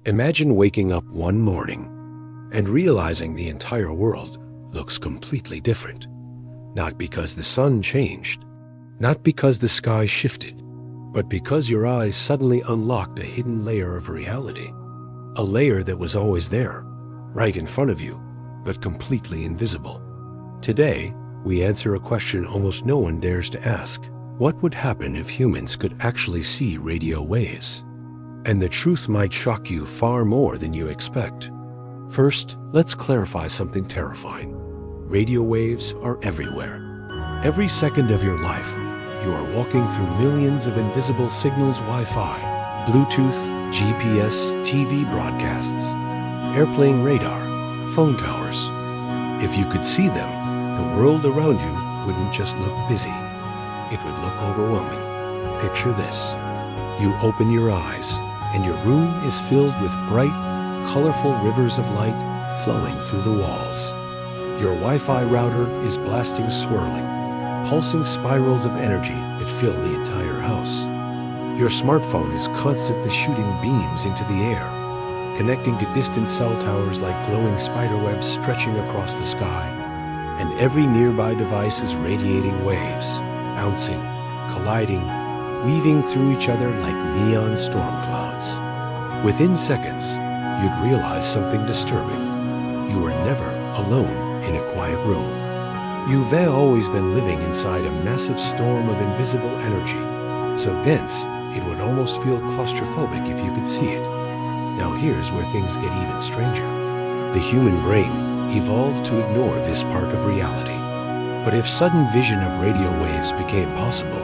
Imagine waking up one morning and realizing the entire world looks completely different. Not because the sun changed, not because the sky shifted, but because your eyes suddenly unlocked a hidden layer of reality. A layer that was always there, right in front of you, but completely invisible. Today, we answer a question almost no one dares to ask. What would happen if humans could actually see radio waves? And the truth might shock you far more than you expect. First, let's clarify something terrifying. Radio waves are everywhere. Every second of your life, you are walking through millions of invisible signals: Wi-Fi, Bluetooth, GPS, TV broadcasts, airplane radar, phone towers. If you could see them, the world around you wouldn't just look busy. It would look overwhelming. Picture this. You open your eyes, and your room is filled with bright, colorful rivers of light flowing through the walls. Your Wi-Fi router is blasting swirling, pulsing spirals of energy that fill the entire house. Your smartphone is constantly shooting beams into the air, connecting to distant cell towers like glowing spiderwebs stretching across the sky. And every nearby device is radiating waves, bouncing, colliding, weaving through each other like neon storm clouds. Within seconds, you'd realize something disturbing. You were never alone in a quiet room. You've always been living inside a massive storm of invisible energy, so dense it would almost feel claustrophobic if you could see it. Now here's where things get even stranger. The human brain evolved to ignore this part of reality. But if sudden vision of radio waves became possible,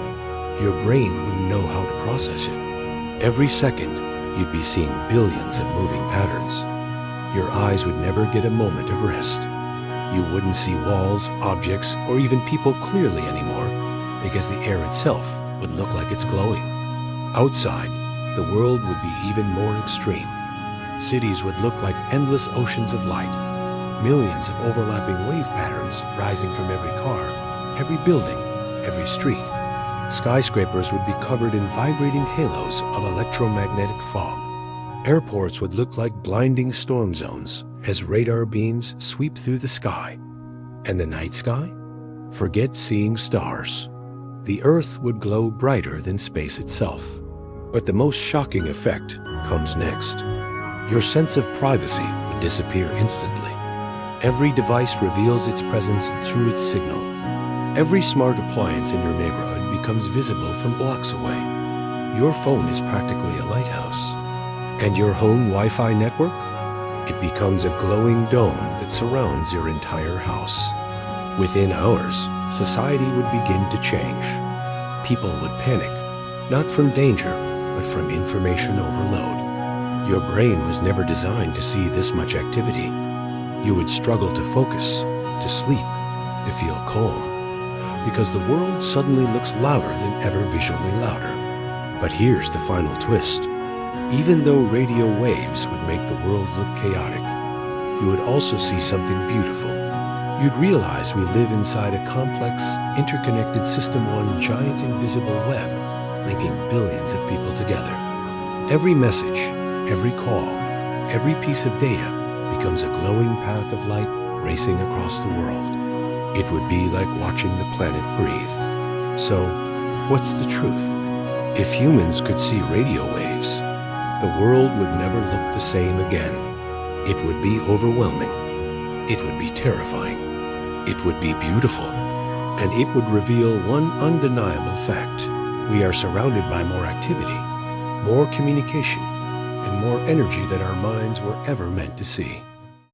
your brain wouldn't know how to process it. Every second, you'd be seeing billions of moving patterns. Your eyes would never get a moment of rest. You wouldn't see walls, objects, or even people clearly anymore, because the air itself would look like it's glowing. Outside, the world would be even more extreme. Cities would look like endless oceans of light, millions of overlapping wave patterns rising from every car, every building, every street. Skyscrapers would be covered in vibrating halos of electromagnetic fog. Airports would look like blinding storm zones as radar beams sweep through the sky. And the night sky? Forget seeing stars. The Earth would glow brighter than space itself. But the most shocking effect comes next. Your sense of privacy would disappear instantly. Every device reveals its presence through its signal. Every smart appliance in your neighborhood becomes visible from blocks away. Your phone is practically a lighthouse. And your home Wi-Fi network? It becomes a glowing dome that surrounds your entire house. Within hours, society would begin to change. People would panic, not from danger, but from information overload. Your brain was never designed to see this much activity. You would struggle to focus, to sleep, to feel calm, because the world suddenly looks louder than ever visually louder. But here's the final twist. Even though radio waves would make the world look chaotic, you would also see something beautiful. You'd realize we live inside a complex, interconnected system on giant invisible web, linking billions of people together. Every message, every call, every piece of data becomes a glowing path of light racing across the world. It would be like watching the planet breathe. So, what's the truth? If humans could see radio waves, the world would never look the same again. It would be overwhelming. It would be terrifying. It would be beautiful. And it would reveal one undeniable fact. We are surrounded by more activity, more communication, and more energy than our minds were ever meant to see.